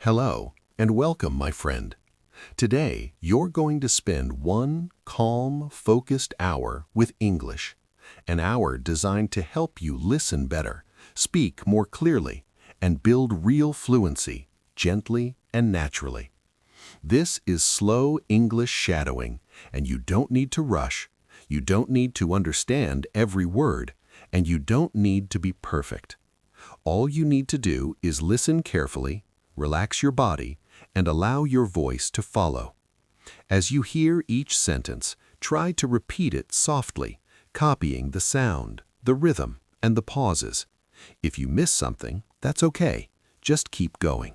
Hello, and welcome, my friend. Today, you're going to spend one calm, focused hour with English. An hour designed to help you listen better, speak more clearly, and build real fluency, gently and naturally. This is slow English shadowing, and you don't need to rush, you don't need to understand every word, and you don't need to be perfect. All you need to do is listen carefully, relax your body, and allow your voice to follow. As you hear each sentence, try to repeat it softly, copying the sound, the rhythm, and the pauses. If you miss something, that's okay. Just keep going.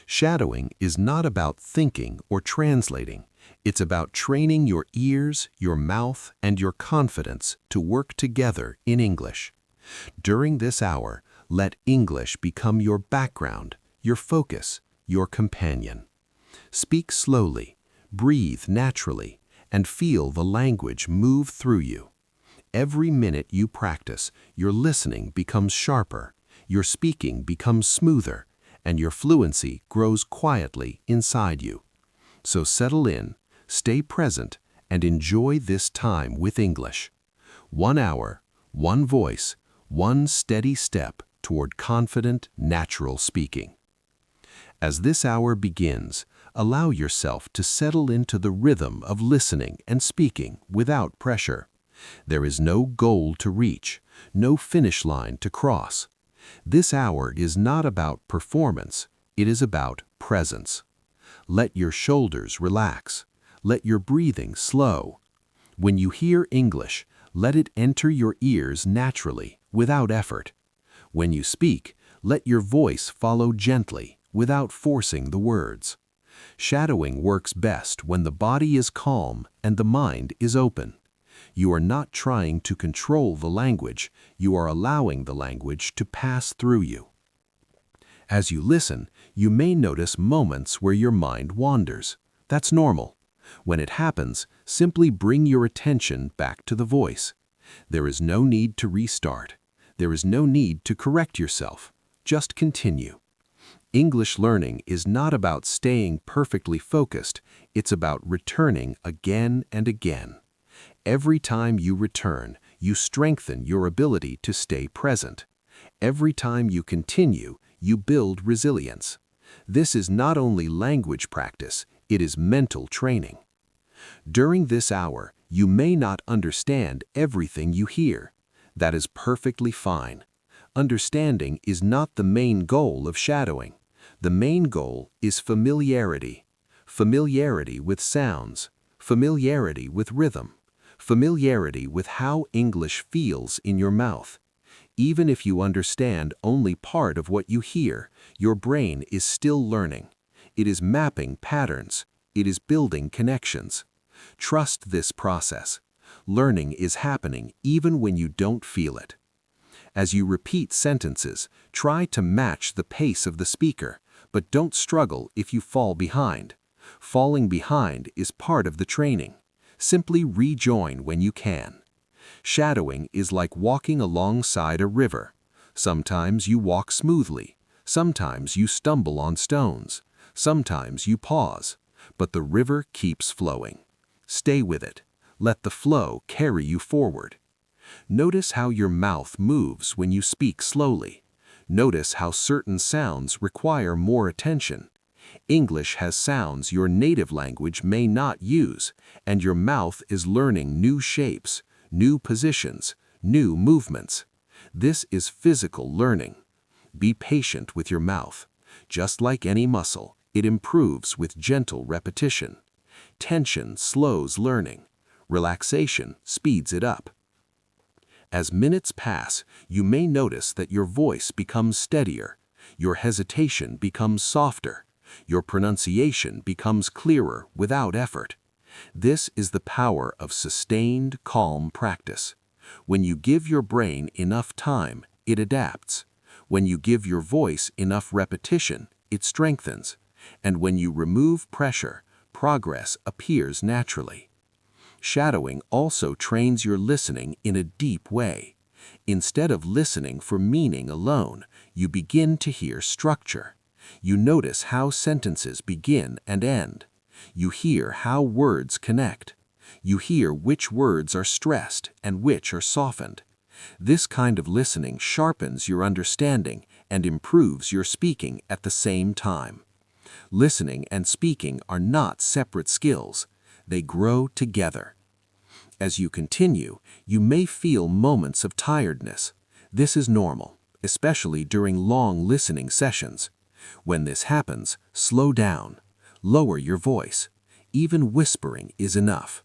Shadowing is not about thinking or translating. It's about training your ears, your mouth, and your confidence to work together in English. During this hour, let English become your background, your focus, your companion. Speak slowly, breathe naturally, and feel the language move through you. Every minute you practice, your listening becomes sharper, your speaking becomes smoother, and your fluency grows quietly inside you. So settle in, stay present, and enjoy this time with English. 1 hour, one voice, one steady step toward confident, natural speaking. As this hour begins, allow yourself to settle into the rhythm of listening and speaking without pressure. There is no goal to reach, no finish line to cross. This hour is not about performance, it is about presence. Let your shoulders relax. Let your breathing slow. When you hear English, let it enter your ears naturally, without effort. When you speak, let your voice follow gently, without forcing the words. Shadowing works best when the body is calm and the mind is open. You are not trying to control the language, you are allowing the language to pass through you. As you listen, you may notice moments where your mind wanders. That's normal. When it happens, simply bring your attention back to the voice. There is no need to restart. There is no need to correct yourself. Just continue. English learning is not about staying perfectly focused, it's about returning again and again. Every time you return, you strengthen your ability to stay present. Every time you continue, you build resilience. This is not only language practice, it is mental training. During this hour, you may not understand everything you hear. That is perfectly fine. Understanding is not the main goal of shadowing. The main goal is familiarity. Familiarity with sounds, familiarity with rhythm, familiarity with how English feels in your mouth. Even if you understand only part of what you hear, your brain is still learning. It is mapping patterns. It is building connections. Trust this process. Learning is happening even when you don't feel it. As you repeat sentences, try to match the pace of the speaker, but don't struggle if you fall behind. Falling behind is part of the training. Simply rejoin when you can. Shadowing is like walking alongside a river. Sometimes you walk smoothly. Sometimes you stumble on stones. Sometimes you pause. But the river keeps flowing. Stay with it. Let the flow carry you forward. Notice how your mouth moves when you speak slowly. Notice how certain sounds require more attention. English has sounds your native language may not use, and your mouth is learning new shapes, new positions, new movements. This is physical learning. Be patient with your mouth. Just like any muscle, it improves with gentle repetition. Tension slows learning. Relaxation speeds it up. As minutes pass, you may notice that your voice becomes steadier, your hesitation becomes softer, your pronunciation becomes clearer without effort. This is the power of sustained, calm practice. When you give your brain enough time, it adapts. When you give your voice enough repetition, it strengthens. And when you remove pressure, progress appears naturally. Shadowing also trains your listening in a deep way. Instead of listening for meaning alone, you begin to hear structure. You notice how sentences begin and end. You hear how words connect. You hear which words are stressed and which are softened. This kind of listening sharpens your understanding and improves your speaking at the same time. Listening and speaking are not separate skills. They grow together. As you continue, you may feel moments of tiredness. This is normal, especially during long listening sessions. When this happens, slow down. Lower your voice. Even whispering is enough.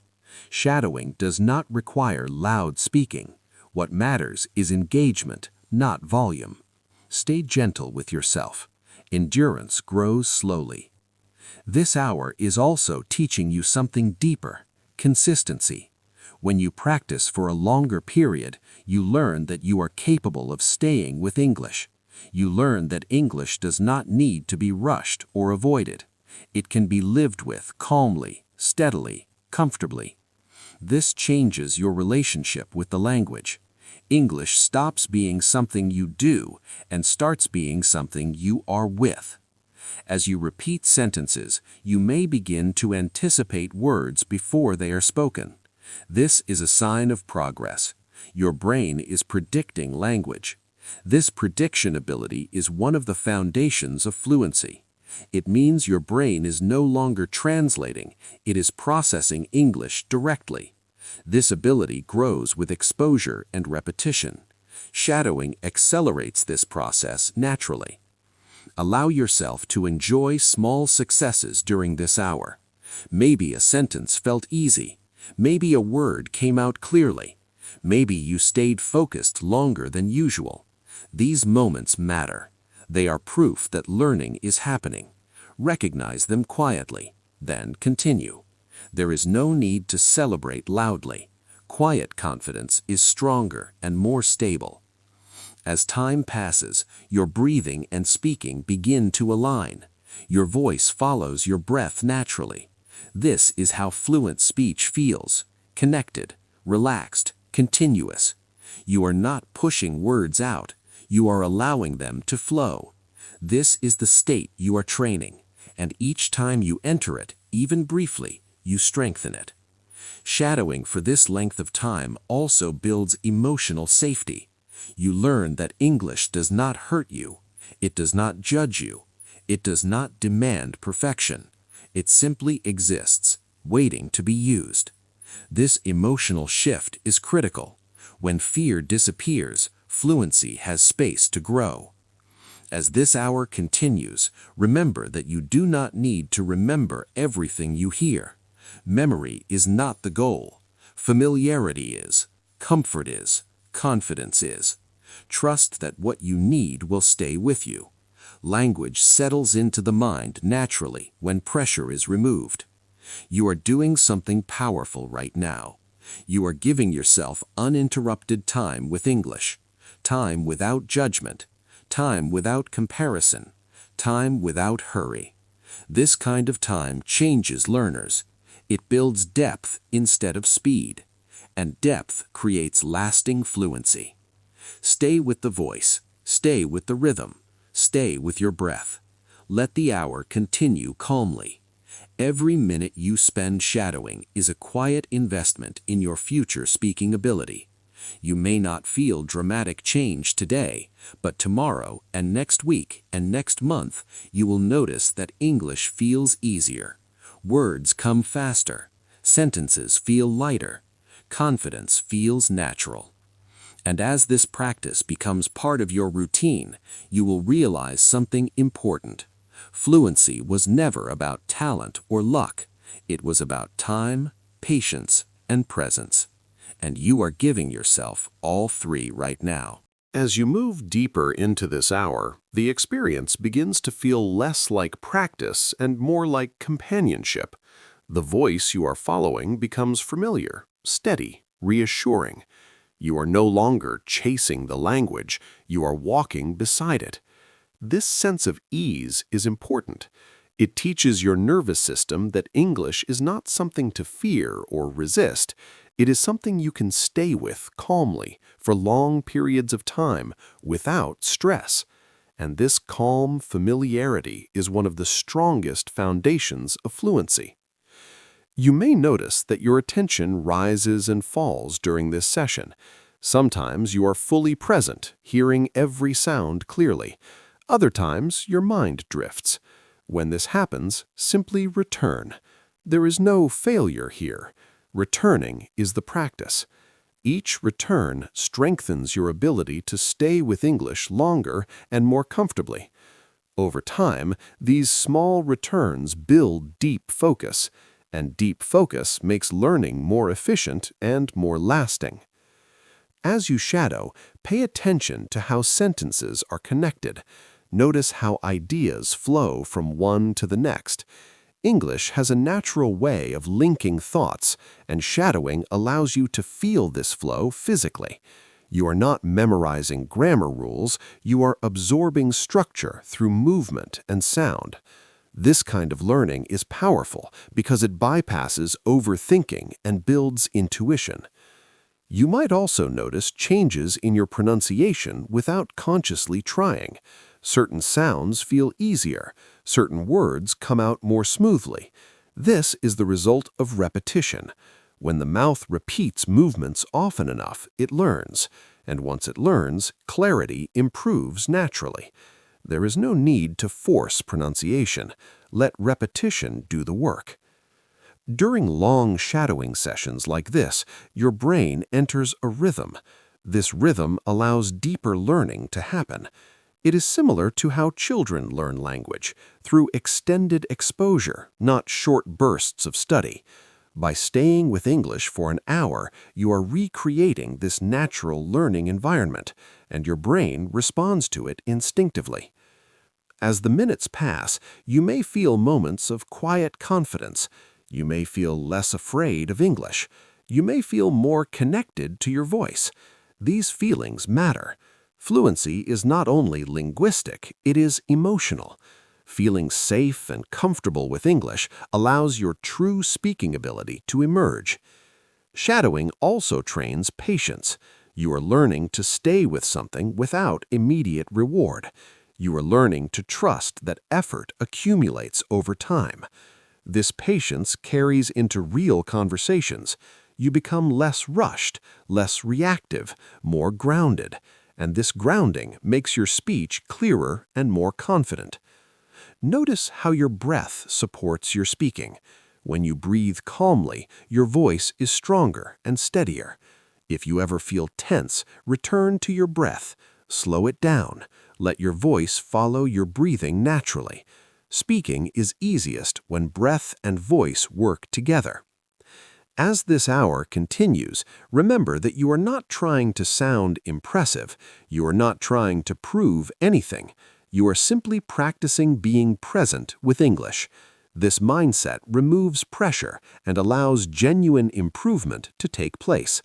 Shadowing does not require loud speaking. What matters is engagement, not volume. Stay gentle with yourself. Endurance grows slowly. This hour is also teaching you something deeper: consistency. When you practice for a longer period, you learn that you are capable of staying with English. You learn that English does not need to be rushed or avoided. It can be lived with calmly, steadily, comfortably. This changes your relationship with the language. English stops being something you do and starts being something you are with. As you repeat sentences, you may begin to anticipate words before they are spoken. This is a sign of progress. Your brain is predicting language. This prediction ability is one of the foundations of fluency. It means your brain is no longer translating, it is processing English directly. This ability grows with exposure and repetition. Shadowing accelerates this process naturally. Allow yourself to enjoy small successes during this hour. Maybe a sentence felt easy. Maybe a word came out clearly. Maybe you stayed focused longer than usual. These moments matter. They are proof that learning is happening. Recognize them quietly, then continue. There is no need to celebrate loudly. Quiet confidence is stronger and more stable. As time passes, your breathing and speaking begin to align. Your voice follows your breath naturally. This is how fluent speech feels: connected, relaxed, continuous. You are not pushing words out. You are allowing them to flow. This is the state you are training, and each time you enter it, even briefly, you strengthen it. Shadowing for this length of time also builds emotional safety. You learn that English does not hurt you. It does not judge you. It does not demand perfection. It simply exists, waiting to be used. This emotional shift is critical. When fear disappears, fluency has space to grow. As this hour continues, remember that you do not need to remember everything you hear. Memory is not the goal. Familiarity is. Comfort is. Confidence is. Trust that what you need will stay with you. Language settles into the mind naturally when pressure is removed. You are doing something powerful right now. You are giving yourself uninterrupted time with English. Time without judgment. Time without comparison. Time without hurry. This kind of time changes learners. It builds depth instead of speed. And depth creates lasting fluency. Stay with the voice. Stay with the rhythm. Stay with your breath. Let the hour continue calmly. Every minute you spend shadowing is a quiet investment in your future speaking ability. You may not feel dramatic change today, but tomorrow and next week and next month, you will notice that English feels easier. Words come faster. Sentences feel lighter. Confidence feels natural. And as this practice becomes part of your routine, you will realize something important. Fluency was never about talent or luck. It was about time, patience, and presence. And you are giving yourself all three right now. As you move deeper into this hour, the experience begins to feel less like practice and more like companionship. The voice you are following becomes familiar, steady, reassuring. You are no longer chasing the language, you are walking beside it. This sense of ease is important. It teaches your nervous system that English is not something to fear or resist. It is something you can stay with calmly for long periods of time without stress. And this calm familiarity is one of the strongest foundations of fluency. You may notice that your attention rises and falls during this session. Sometimes you are fully present, hearing every sound clearly. Other times, your mind drifts. When this happens, simply return. There is no failure here. Returning is the practice. Each return strengthens your ability to stay with English longer and more comfortably. Over time, these small returns build deep focus, and deep focus makes learning more efficient and more lasting. As you shadow, pay attention to how sentences are connected. Notice how ideas flow from one to the next. English has a natural way of linking thoughts, and shadowing allows you to feel this flow physically. You are not memorizing grammar rules, you are absorbing structure through movement and sound. This kind of learning is powerful because it bypasses overthinking and builds intuition. You might also notice changes in your pronunciation without consciously trying. Certain sounds feel easier, certain words come out more smoothly. This is the result of repetition. When the mouth repeats movements often enough, it learns, and once it learns, clarity improves naturally. There is no need to force pronunciation. Let repetition do the work. During long shadowing sessions like this, your brain enters a rhythm. This rhythm allows deeper learning to happen. It is similar to how children learn language, through extended exposure, not short bursts of study. By staying with English for an hour, you are recreating this natural learning environment, and your brain responds to it instinctively. As the minutes pass, you may feel moments of quiet confidence. You may feel less afraid of English. You may feel more connected to your voice. These feelings matter. Fluency is not only linguistic, it is emotional. Feeling safe and comfortable with English allows your true speaking ability to emerge. Shadowing also trains patience. You are learning to stay with something without immediate reward. You are learning to trust that effort accumulates over time. This patience carries into real conversations. You become less rushed, less reactive, more grounded, and this grounding makes your speech clearer and more confident. Notice how your breath supports your speaking. When you breathe calmly, your voice is stronger and steadier. If you ever feel tense, return to your breath. Slow it down. Let your voice follow your breathing naturally. Speaking is easiest when breath and voice work together. As this hour continues, remember that you are not trying to sound impressive. You are not trying to prove anything. You are simply practicing being present with English. This mindset removes pressure and allows genuine improvement to take place.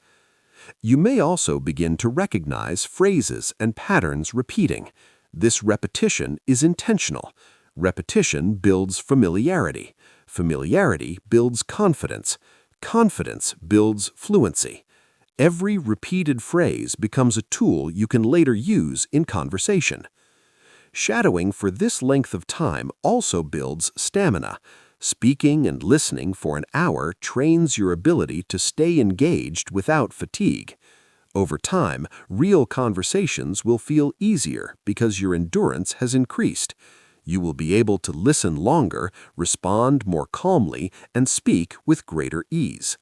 You may also begin to recognize phrases and patterns repeating. This repetition is intentional. Repetition builds familiarity. Familiarity builds confidence. Confidence builds fluency. Every repeated phrase becomes a tool you can later use in conversation. Shadowing for this length of time also builds stamina. Speaking and listening for an hour trains your ability to stay engaged without fatigue. Over time, real conversations will feel easier because your endurance has increased. You will be able to listen longer, respond more calmly, and speak with greater ease.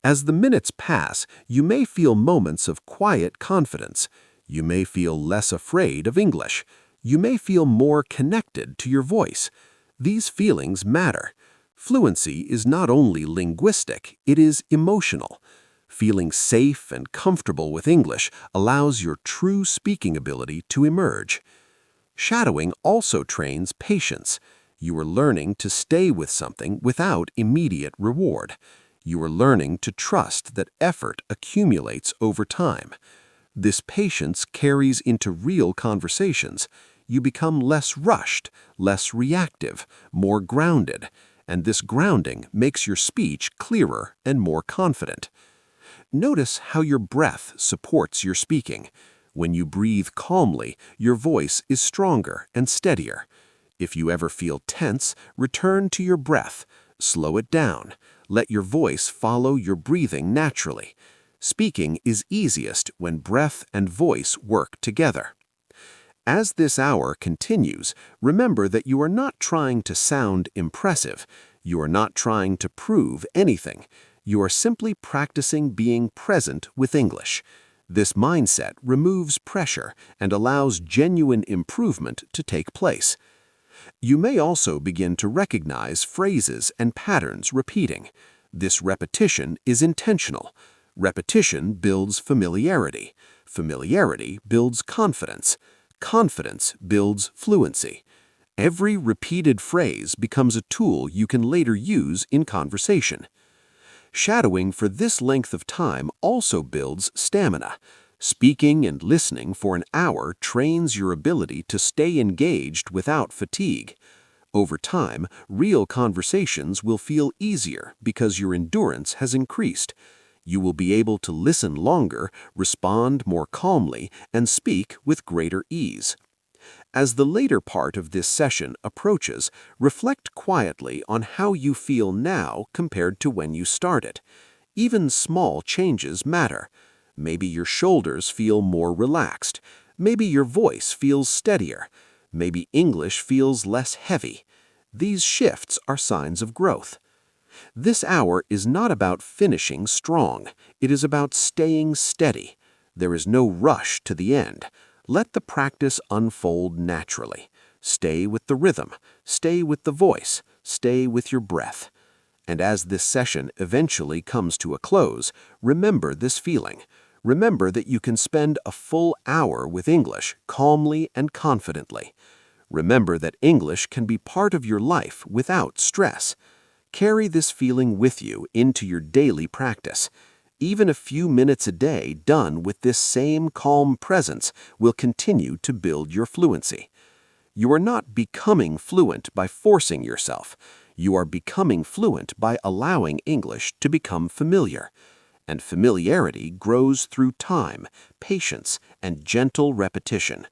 As the minutes pass, you may feel moments of quiet confidence. You may feel less afraid of English. You may feel more connected to your voice. These feelings matter. Fluency is not only linguistic, it is emotional. Feeling safe and comfortable with English allows your true speaking ability to emerge. Shadowing also trains patience. You are learning to stay with something without immediate reward. You are learning to trust that effort accumulates over time. This patience carries into real conversations. You become less rushed, less reactive, more grounded, and this grounding makes your speech clearer and more confident. Notice how your breath supports your speaking. When you breathe calmly, your voice is stronger and steadier. If you ever feel tense, return to your breath. Slow it down. Let your voice follow your breathing naturally. Speaking is easiest when breath and voice work together. As this hour continues, remember that you are not trying to sound impressive. You are not trying to prove anything. You are simply practicing being present with English. This mindset removes pressure and allows genuine improvement to take place. You may also begin to recognize phrases and patterns repeating. This repetition is intentional. Repetition builds familiarity. Familiarity builds confidence. Confidence builds fluency. Every repeated phrase becomes a tool you can later use in conversation. Shadowing for this length of time also builds stamina. Speaking and listening for an hour trains your ability to stay engaged without fatigue. Over time, real conversations will feel easier because your endurance has increased. You will be able to listen longer, respond more calmly, and speak with greater ease. As the later part of this session approaches, reflect quietly on how you feel now compared to when you started. Even small changes matter. Maybe your shoulders feel more relaxed. Maybe your voice feels steadier. Maybe English feels less heavy. These shifts are signs of growth. This hour is not about finishing strong. It is about staying steady. There is no rush to the end. Let the practice unfold naturally. Stay with the rhythm. Stay with the voice. Stay with your breath. And as this session eventually comes to a close, remember this feeling. Remember that you can spend a full hour with English calmly and confidently. Remember that English can be part of your life without stress. Carry this feeling with you into your daily practice. Even a few minutes a day done with this same calm presence will continue to build your fluency. You are not becoming fluent by forcing yourself. You are becoming fluent by allowing English to become familiar. And familiarity grows through time, patience, and gentle repetition.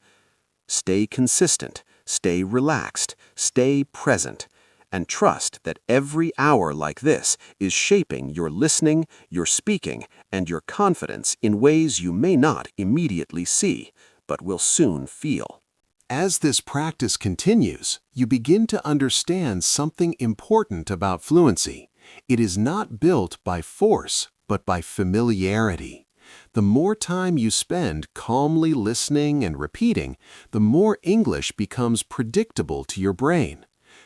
Stay consistent, stay relaxed, stay present, and trust that every hour like this is shaping your listening, your speaking, and your confidence in ways you may not immediately see, but will soon feel. As this practice continues, you begin to understand something important about fluency. It is not built by force, but by familiarity. The more time you spend calmly listening and repeating, the more English becomes predictable to your brain.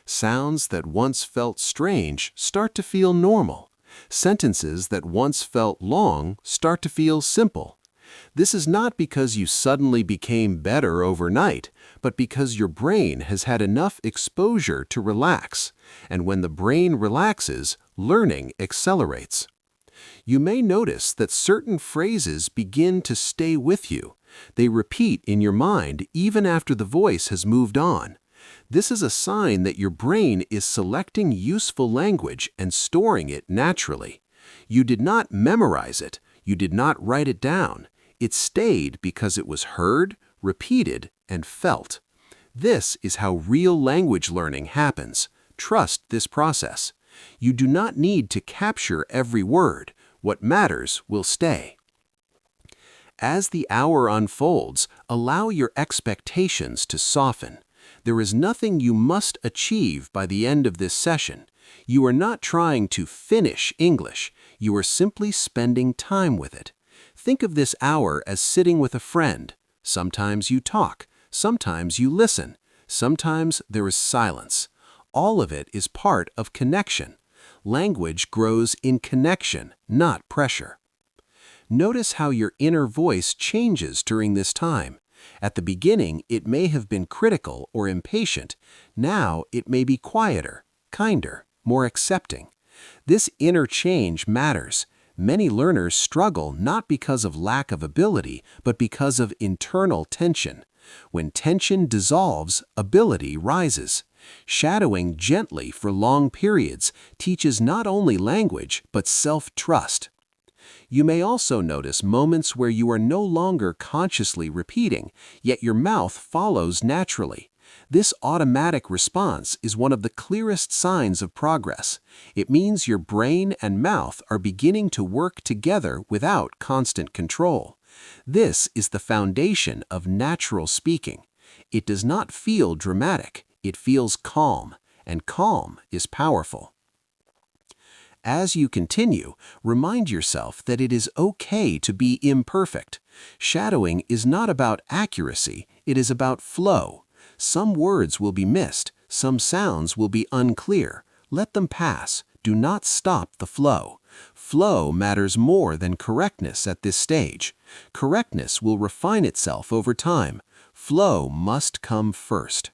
Sounds that once felt strange start to feel normal. Sentences that once felt long start to feel simple. This is not because you suddenly became better overnight, but because your brain has had enough exposure to relax. And when the brain relaxes, learning accelerates. You may notice that certain phrases begin to stay with you. They repeat in your mind even after the voice has moved on. This is a sign that your brain is selecting useful language and storing it naturally. You did not memorize it. You did not write it down. It stayed because it was heard, repeated, and felt. This is how real language learning happens. Trust this process. You do not need to capture every word. What matters will stay. As the hour unfolds, allow your expectations to soften. There is nothing you must achieve by the end of this session. You are not trying to finish English. You are simply spending time with it. Think of this hour as sitting with a friend. Sometimes you talk. Sometimes you listen. Sometimes there is silence. All of it is part of connection. Language grows in connection, not pressure. Notice how your inner voice changes during this time. At the beginning, it may have been critical or impatient. Now, it may be quieter, kinder, more accepting. This inner change matters. Many learners struggle not because of lack of ability, but because of internal tension. When tension dissolves, ability rises. Shadowing gently for long periods teaches not only language, but self-trust. You may also notice moments where you are no longer consciously repeating, yet your mouth follows naturally. This automatic response is one of the clearest signs of progress. It means your brain and mouth are beginning to work together without constant control. This is the foundation of natural speaking. It does not feel dramatic, it feels calm, and calm is powerful. As you continue, remind yourself that it is okay to be imperfect. Shadowing is not about accuracy, it is about flow. Some words will be missed, some sounds will be unclear. Let them pass. Do not stop the flow. Flow matters more than correctness at this stage. Correctness will refine itself over time. Flow must come first.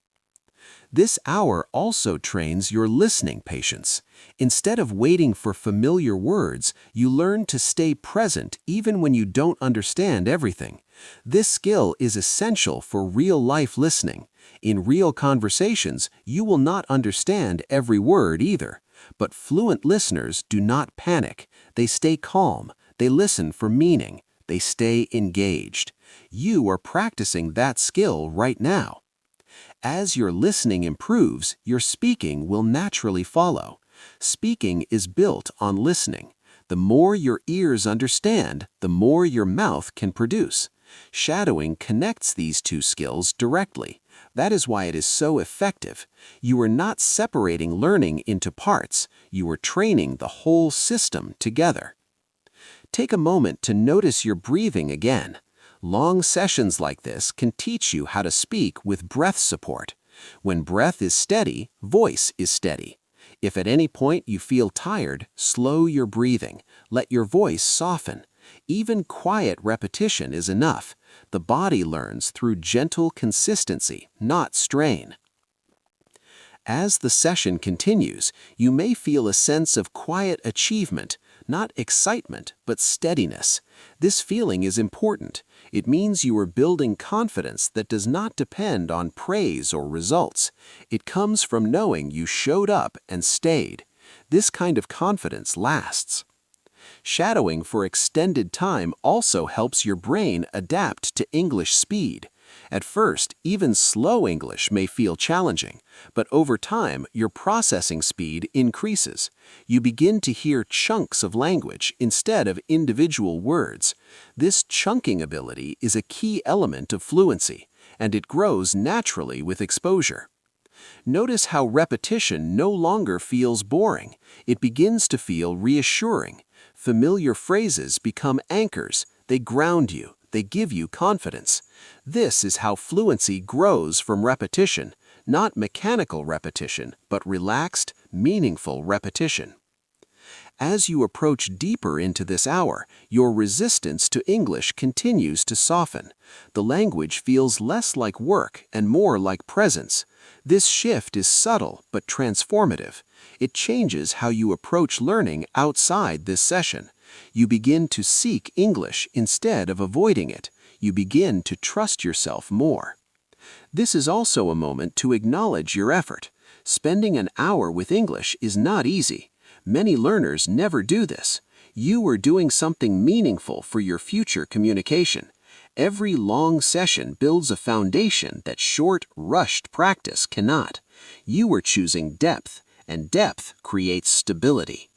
This hour also trains your listening patience. Instead of waiting for familiar words, you learn to stay present even when you don't understand everything. This skill is essential for real-life listening. In real conversations, you will not understand every word either. But fluent listeners do not panic. They stay calm. They listen for meaning. They stay engaged. You are practicing that skill right now. As your listening improves, your speaking will naturally follow. Speaking is built on listening. The more your ears understand, the more your mouth can produce. Shadowing connects these two skills directly. That is why it is so effective. You are not separating learning into parts. You are training the whole system together. Take a moment to notice your breathing again. Long sessions like this can teach you how to speak with breath support. When breath is steady, voice is steady. If at any point you feel tired, slow your breathing. Let your voice soften. Even quiet repetition is enough. The body learns through gentle consistency, not strain. As the session continues, you may feel a sense of quiet achievement, not excitement, but steadiness. This feeling is important. It means you are building confidence that does not depend on praise or results. It comes from knowing you showed up and stayed. This kind of confidence lasts. Shadowing for extended time also helps your brain adapt to English speed. At first, even slow English may feel challenging, but over time, your processing speed increases. You begin to hear chunks of language instead of individual words. This chunking ability is a key element of fluency, and it grows naturally with exposure. Notice how repetition no longer feels boring. It begins to feel reassuring. Familiar phrases become anchors. They ground you. They give you confidence. This is how fluency grows from repetition, not mechanical repetition, but relaxed, meaningful repetition. As you approach deeper into this hour, your resistance to English continues to soften. The language feels less like work and more like presence. This shift is subtle but transformative. It changes how you approach learning outside this session. You begin to seek English instead of avoiding it. You begin to trust yourself more. This is also a moment to acknowledge your effort. Spending an hour with English is not easy. Many learners never do this. You are doing something meaningful for your future communication. Every long session builds a foundation that short, rushed practice cannot. You are choosing depth, and depth creates stability.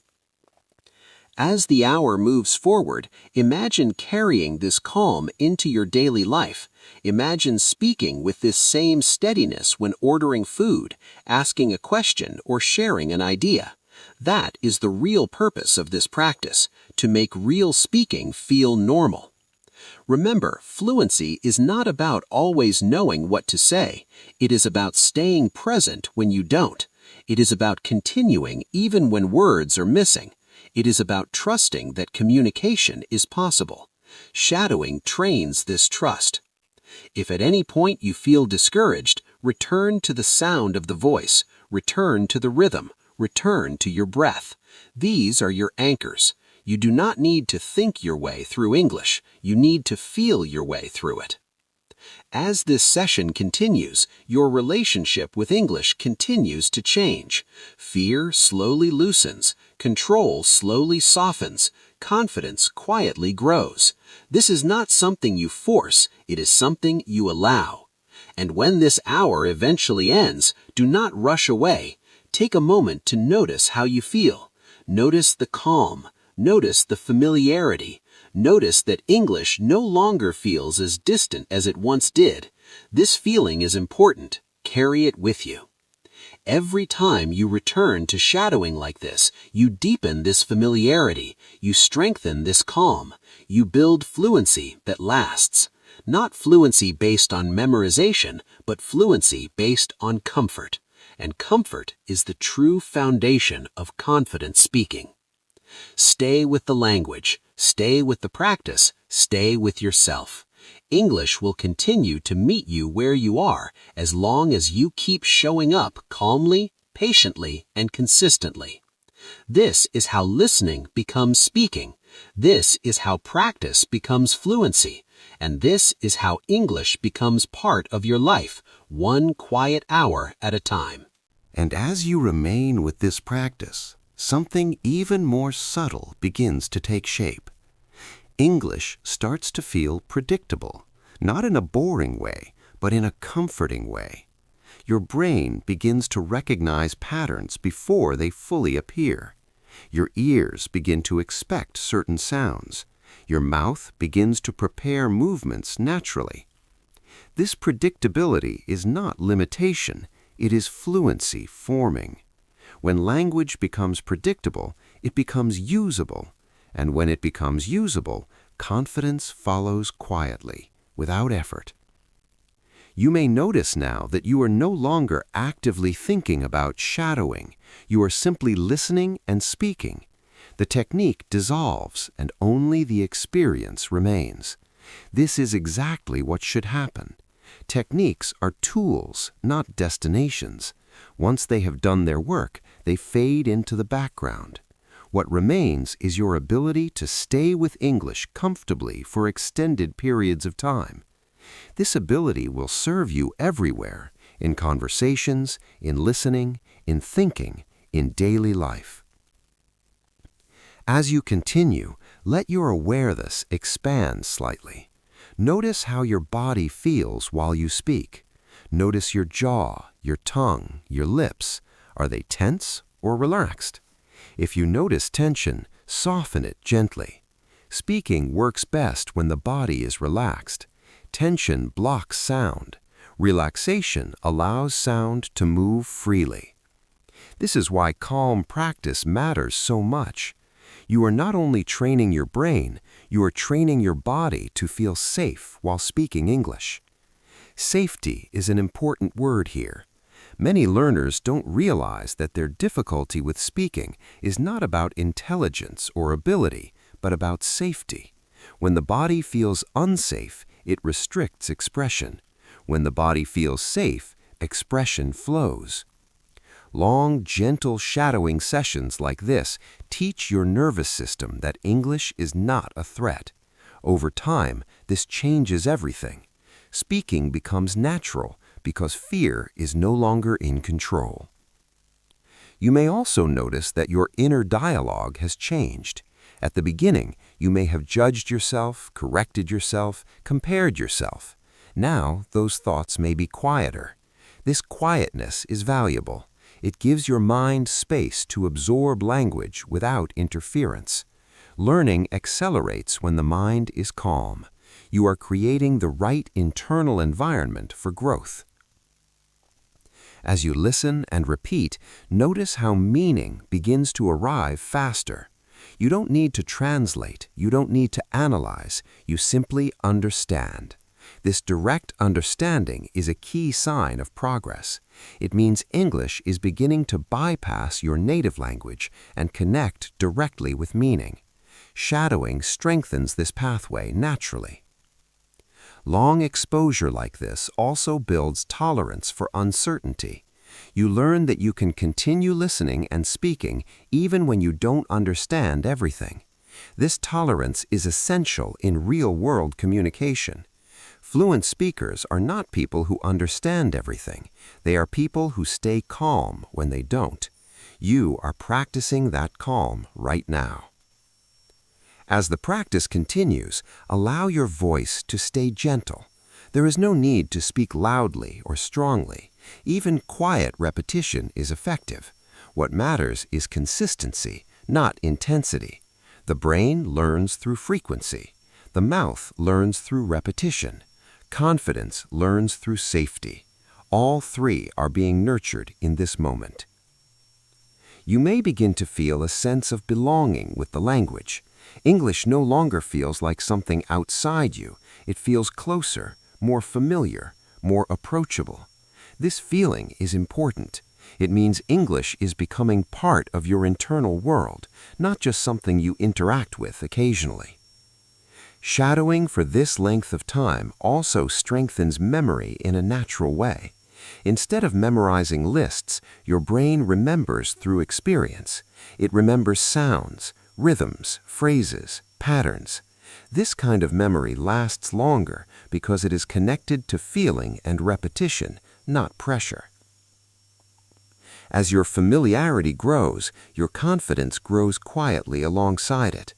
As the hour moves forward, imagine carrying this calm into your daily life. Imagine speaking with this same steadiness when ordering food, asking a question, or sharing an idea. That is the real purpose of this practice, to make real speaking feel normal. Remember, fluency is not about always knowing what to say. It is about staying present when you don't. It is about continuing even when words are missing. It is about trusting that communication is possible. Shadowing trains this trust. If at any point you feel discouraged, return to the sound of the voice, return to the rhythm, return to your breath. These are your anchors. You do not need to think your way through English. You need to feel your way through it. As this session continues, your relationship with English continues to change. Fear slowly loosens, control slowly softens, confidence quietly grows. This is not something you force, it is something you allow. And when this hour eventually ends, do not rush away. Take a moment to notice how you feel. Notice the calm. Notice the familiarity. Notice that English no longer feels as distant as it once did. This feeling is important. Carry it with you. Every time you return to shadowing like this, you deepen this familiarity, you strengthen this calm, you build fluency that lasts. Not fluency based on memorization, but fluency based on comfort. And comfort is the true foundation of confident speaking. Stay with the language, stay with the practice, stay with yourself. English will continue to meet you where you are as long as you keep showing up calmly, patiently, and consistently. This is how listening becomes speaking. This is how practice becomes fluency. And this is how English becomes part of your life, one quiet hour at a time. And as you remain with this practice, something even more subtle begins to take shape. English starts to feel predictable, not in a boring way, but in a comforting way. Your brain begins to recognize patterns before they fully appear. Your ears begin to expect certain sounds. Your mouth begins to prepare movements naturally. This predictability is not limitation, it is fluency forming. When language becomes predictable, it becomes usable. And when it becomes usable, confidence follows quietly, without effort. You may notice now that you are no longer actively thinking about shadowing. You are simply listening and speaking. The technique dissolves and only the experience remains. This is exactly what should happen. Techniques are tools, not destinations. Once they have done their work, they fade into the background. What remains is your ability to stay with English comfortably for extended periods of time. This ability will serve you everywhere, in conversations, in listening, in thinking, in daily life. As you continue, let your awareness expand slightly. Notice how your body feels while you speak. Notice your jaw, your tongue, your lips. Are they tense or relaxed? If you notice tension, soften it gently. Speaking works best when the body is relaxed. Tension blocks sound. Relaxation allows sound to move freely. This is why calm practice matters so much. You are not only training your brain, you are training your body to feel safe while speaking English. Safety is an important word here. Many learners don't realize that their difficulty with speaking is not about intelligence or ability, but about safety. When the body feels unsafe, it restricts expression. When the body feels safe, expression flows. Long, gentle shadowing sessions like this teach your nervous system that English is not a threat. Over time, this changes everything. Speaking becomes natural because fear is no longer in control. You may also notice that your inner dialogue has changed. At the beginning, you may have judged yourself, corrected yourself, compared yourself. Now, those thoughts may be quieter. This quietness is valuable. It gives your mind space to absorb language without interference. Learning accelerates when the mind is calm. You are creating the right internal environment for growth. As you listen and repeat, notice how meaning begins to arrive faster. You don't need to translate, you don't need to analyze, you simply understand. This direct understanding is a key sign of progress. It means English is beginning to bypass your native language and connect directly with meaning. Shadowing strengthens this pathway naturally. Long exposure like this also builds tolerance for uncertainty. You learn that you can continue listening and speaking even when you don't understand everything. This tolerance is essential in real-world communication. Fluent speakers are not people who understand everything. They are people who stay calm when they don't. You are practicing that calm right now. As the practice continues, allow your voice to stay gentle. There is no need to speak loudly or strongly. Even quiet repetition is effective. What matters is consistency, not intensity. The brain learns through frequency. The mouth learns through repetition. Confidence learns through safety. All three are being nurtured in this moment. You may begin to feel a sense of belonging with the language. English no longer feels like something outside you. It feels closer, more familiar, more approachable. This feeling is important. It means English is becoming part of your internal world, not just something you interact with occasionally. Shadowing for this length of time also strengthens memory in a natural way. Instead of memorizing lists, your brain remembers through experience. It remembers sounds, rhythms, phrases, patterns. This kind of memory lasts longer because it is connected to feeling and repetition, not pressure. As your familiarity grows, your confidence grows quietly alongside it.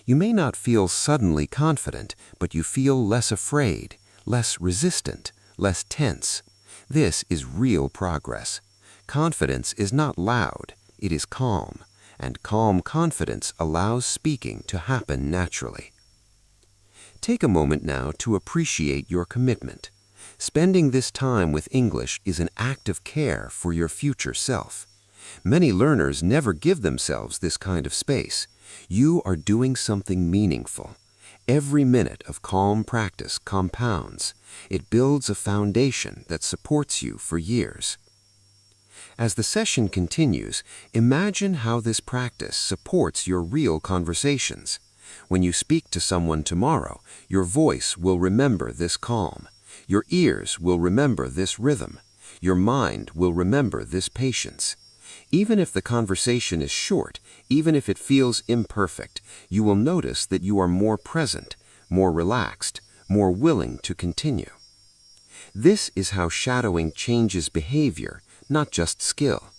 You may not feel suddenly confident, but you feel less afraid, less resistant, less tense. This is real progress. Confidence is not loud, it is calm, and calm confidence allows speaking to happen naturally. Take a moment now to appreciate your commitment. Spending this time with English is an act of care for your future self. Many learners never give themselves this kind of space. You are doing something meaningful. Every minute of calm practice compounds. It builds a foundation that supports you for years. As the session continues, imagine how this practice supports your real conversations. When you speak to someone tomorrow, your voice will remember this calm. Your ears will remember this rhythm. Your mind will remember this patience. Even if the conversation is short, even if it feels imperfect, you will notice that you are more present, more relaxed, more willing to continue. This is how shadowing changes behavior, not just skill.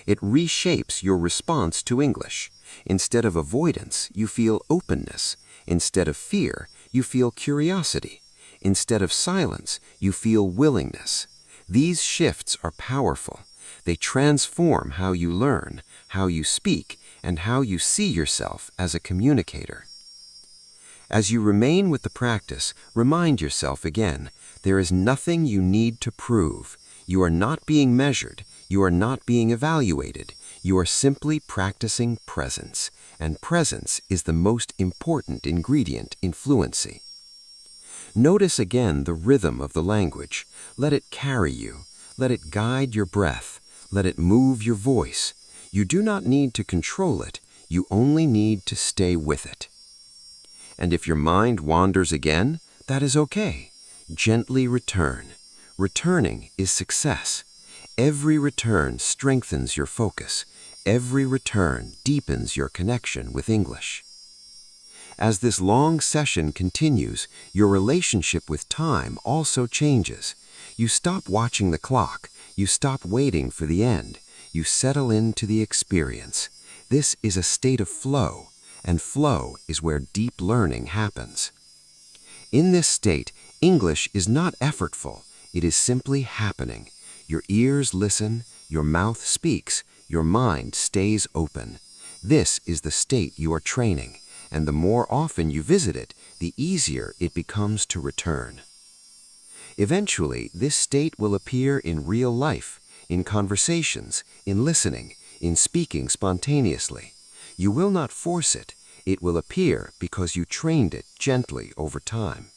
It reshapes your response to English. Instead of avoidance, you feel openness. Instead of fear, you feel curiosity. Instead of silence, you feel willingness. These shifts are powerful. They transform how you learn, how you speak, and how you see yourself as a communicator. As you remain with the practice, remind yourself again, there is nothing you need to prove. You are not being measured. You are not being evaluated. You are simply practicing presence, and presence is the most important ingredient in fluency. Notice again the rhythm of the language. Let it carry you. Let it guide your breath. Let it move your voice. You do not need to control it. You only need to stay with it. And if your mind wanders again, that is okay. Gently return. Returning is success. Every return strengthens your focus. Every return deepens your connection with English. As this long session continues, your relationship with time also changes. You stop watching the clock. You stop waiting for the end. You settle into the experience. This is a state of flow, and flow is where deep learning happens. In this state, English is not effortful. It is simply happening. Your ears listen, your mouth speaks, your mind stays open. This is the state you are training, and the more often you visit it, the easier it becomes to return. Eventually, this state will appear in real life, in conversations, in listening, in speaking spontaneously. You will not force it. It will appear because you trained it gently over time.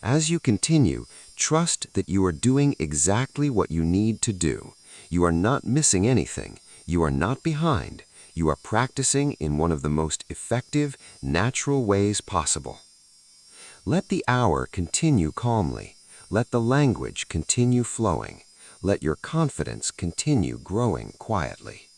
As you continue, trust that you are doing exactly what you need to do. You are not missing anything. You are not behind. You are practicing in one of the most effective, natural ways possible. Let the hour continue calmly. Let the language continue flowing. Let your confidence continue growing quietly.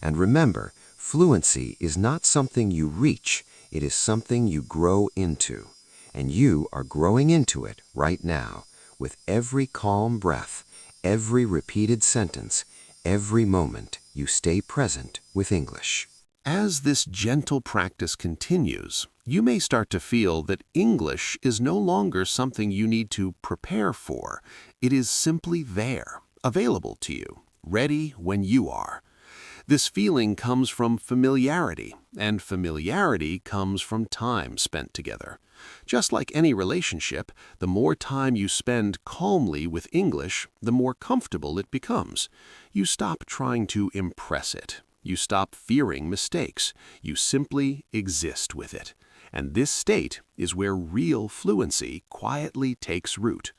And remember, fluency is not something you reach. It is something you grow into. And you are growing into it right now, with every calm breath, every repeated sentence, every moment you stay present with English. As this gentle practice continues, you may start to feel that English is no longer something you need to prepare for. It is simply there, available to you, ready when you are. This feeling comes from familiarity, and familiarity comes from time spent together. Just like any relationship, the more time you spend calmly with English, the more comfortable it becomes. You stop trying to impress it. You stop fearing mistakes. You simply exist with it. And this state is where real fluency quietly takes root.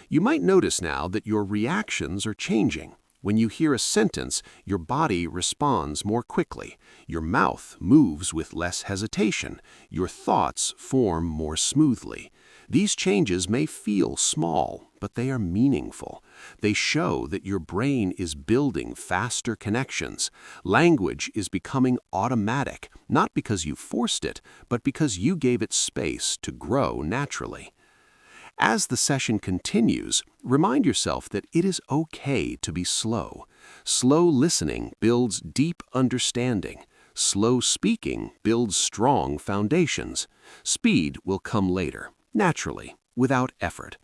You might notice now that your reactions are changing. When you hear a sentence, your body responds more quickly. Your mouth moves with less hesitation. Your thoughts form more smoothly. These changes may feel small, but they are meaningful. They show that your brain is building faster connections. Language is becoming automatic, not because you forced it, but because you gave it space to grow naturally. As the session continues, remind yourself that it is okay to be slow. Slow listening builds deep understanding. Slow speaking builds strong foundations. Speed will come later, naturally, without effort.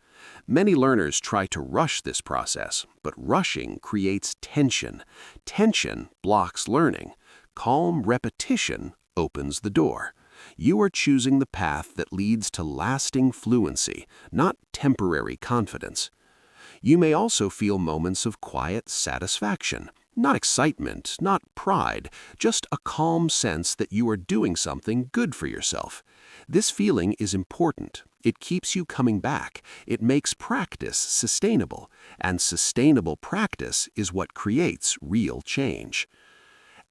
Many learners try to rush this process, but rushing creates tension. Tension blocks learning. Calm repetition opens the door. You are choosing the path that leads to lasting fluency, not temporary confidence. You may also feel moments of quiet satisfaction, not excitement, not pride, just a calm sense that you are doing something good for yourself. This feeling is important. It keeps you coming back. It makes practice sustainable, and sustainable practice is what creates real change.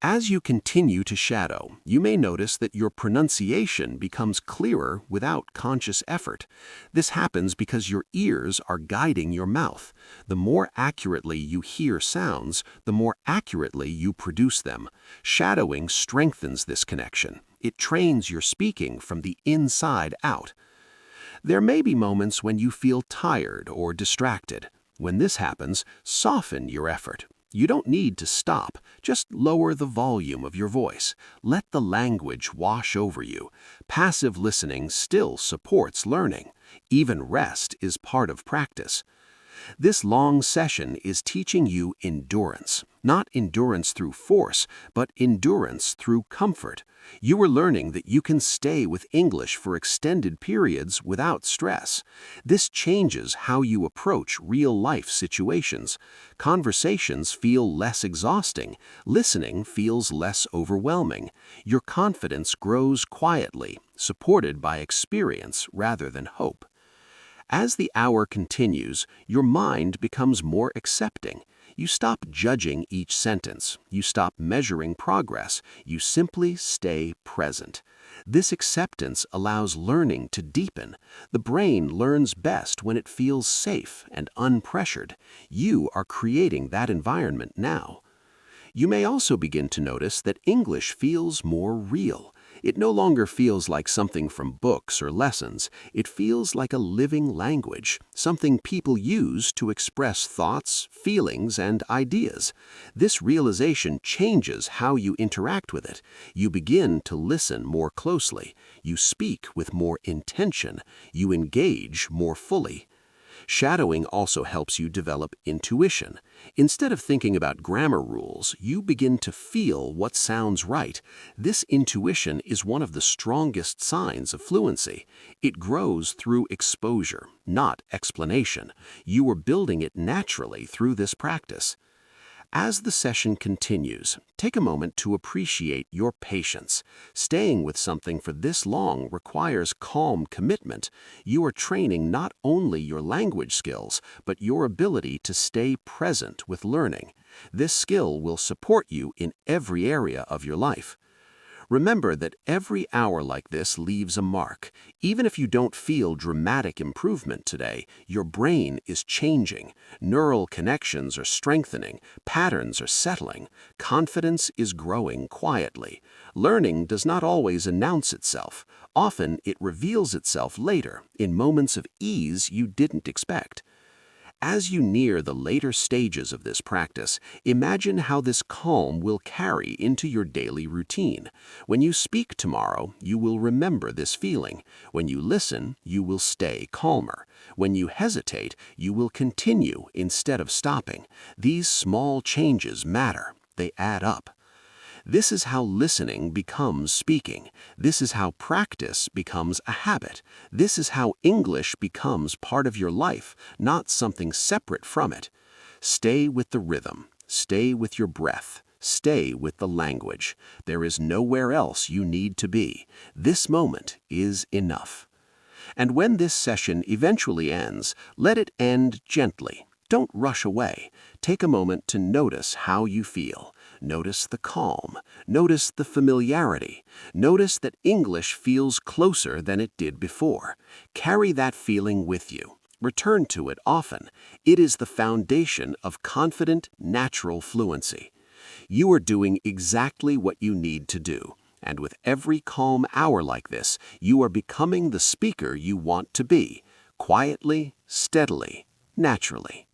As you continue to shadow, you may notice that your pronunciation becomes clearer without conscious effort. This happens because your ears are guiding your mouth. The more accurately you hear sounds, the more accurately you produce them. Shadowing strengthens this connection. It trains your speaking from the inside out. There may be moments when you feel tired or distracted. When this happens, soften your effort. You don't need to stop, just lower the volume of your voice. Let the language wash over you. Passive listening still supports learning. Even rest is part of practice. This long session is teaching you endurance. Not endurance through force, but endurance through comfort. You are learning that you can stay with English for extended periods without stress. This changes how you approach real-life situations. Conversations feel less exhausting. Listening feels less overwhelming. Your confidence grows quietly, supported by experience rather than hope. As the hour continues, your mind becomes more accepting. You stop judging each sentence. You stop measuring progress. You simply stay present. This acceptance allows learning to deepen. The brain learns best when it feels safe and unpressured. You are creating that environment now. You may also begin to notice that English feels more real. It no longer feels like something from books or lessons. It feels like a living language, something people use to express thoughts, feelings, and ideas. This realization changes how you interact with it. You begin to listen more closely. You speak with more intention. You engage more fully. Shadowing also helps you develop intuition. Instead of thinking about grammar rules, you begin to feel what sounds right. This intuition is one of the strongest signs of fluency. It grows through exposure, not explanation. You are building it naturally through this practice. As the session continues, take a moment to appreciate your patience. Staying with something for this long requires calm commitment. You are training not only your language skills, but your ability to stay present with learning. This skill will support you in every area of your life. Remember that every hour like this leaves a mark. Even if you don't feel dramatic improvement today, your brain is changing. Neural connections are strengthening. Patterns are settling. Confidence is growing quietly. Learning does not always announce itself. Often it reveals itself later, in moments of ease you didn't expect. As you near the later stages of this practice, imagine how this calm will carry into your daily routine. When you speak tomorrow, you will remember this feeling. When you listen, you will stay calmer. When you hesitate, you will continue instead of stopping. These small changes matter. They add up. This is how listening becomes speaking. This is how practice becomes a habit. This is how English becomes part of your life, not something separate from it. Stay with the rhythm. Stay with your breath. Stay with the language. There is nowhere else you need to be. This moment is enough. And when this session eventually ends, let it end gently. Don't rush away. Take a moment to notice how you feel. Notice the calm. Notice the familiarity. Notice that English feels closer than it did before. Carry that feeling with you. Return to it often. It is the foundation of confident, natural fluency. You are doing exactly what you need to do. And with every calm hour like this, you are becoming the speaker you want to be. Quietly, steadily, naturally.